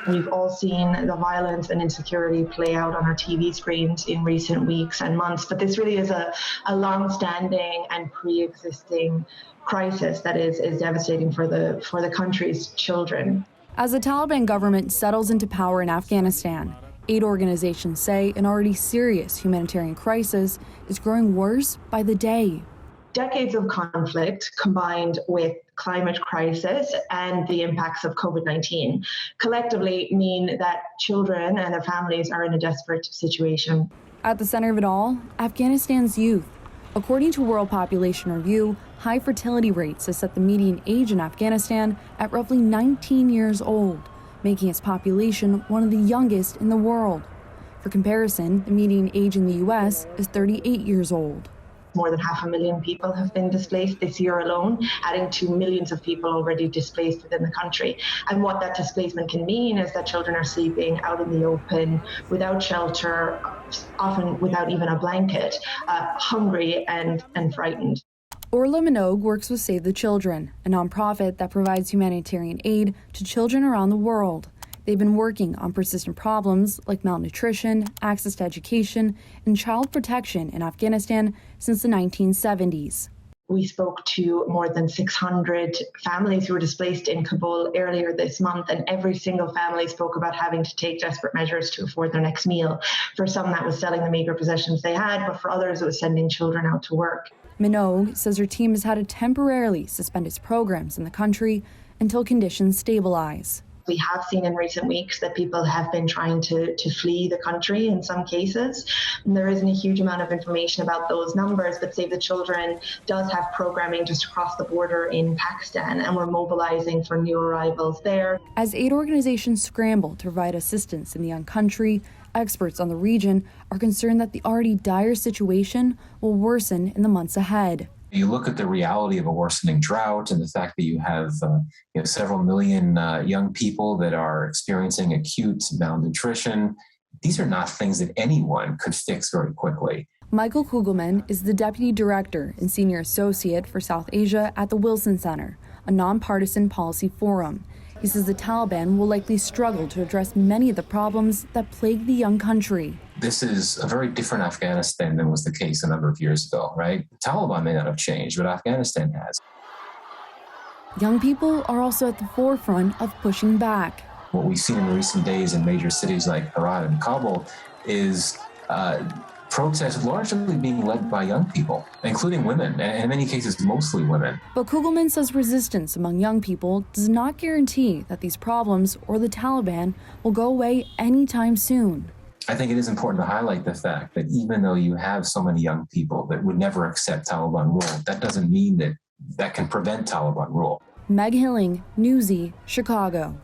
We've all seen the violence and insecurity play out on our TV screens in recent weeks and months, but this really is a long-standing and pre-existing crisis that is devastating for the country's children. As the Taliban government settles into power in Afghanistan, aid organizations say an already serious humanitarian crisis is growing worse by the day. Decades of conflict combined with climate crisis and the impacts of COVID-19 collectively mean that children and their families are in a desperate situation. At the center of it all, Afghanistan's youth. According to World Population Review, high fertility rates has set the median age in Afghanistan at roughly 19 years old, making its population one of the youngest in the world. For comparison, the median age in the U.S. is 38 years old. More than 500,000 people have been displaced this year alone, adding to millions of people already displaced within the country. And what that displacement can mean is that children are sleeping out in the open, without shelter, often without even a blanket, hungry and frightened. Orla Minogue works with Save the Children, a nonprofit that provides humanitarian aid to children around the world. They've been working on persistent problems like malnutrition, access to education, and child protection in Afghanistan since the 1970s. We spoke to more than 600 families who were displaced in Kabul earlier this month, and every single family spoke about having to take desperate measures to afford their next meal. For some, that was selling the meager possessions they had, but for others, it was sending children out to work. Minogue says her team has had to temporarily suspend its programs in the country until conditions stabilize. We have seen in recent weeks that people have been trying to flee the country in some cases. And there isn't a huge amount of information about those numbers, but Save the Children does have programming just across the border in Pakistan, and we're mobilizing for new arrivals there. As aid organizations scramble to provide assistance in the young country, experts on the region are concerned that the already dire situation will worsen in the months ahead. You look at the reality of a worsening drought and the fact that you have several million young people that are experiencing acute malnutrition. These are not things that anyone could fix very quickly. Michael Kugelman is the Deputy Director and Senior Associate for South Asia at the Wilson Center, a nonpartisan policy forum. He says the Taliban will likely struggle to address many of the problems that plague the young country. This is a very different Afghanistan than was the case a number of years ago, right? The Taliban may not have changed, but Afghanistan has. Young people are also at the forefront of pushing back. What we've seen in recent days in major cities like Herat and Kabul is protests largely being led by young people, including women, and in many cases, mostly women. But Kugelman says resistance among young people does not guarantee that these problems or the Taliban will go away anytime soon. I think it is important to highlight the fact that even though you have so many young people that would never accept Taliban rule, that doesn't mean that can prevent Taliban rule. Meg Hilling, Newsy, Chicago.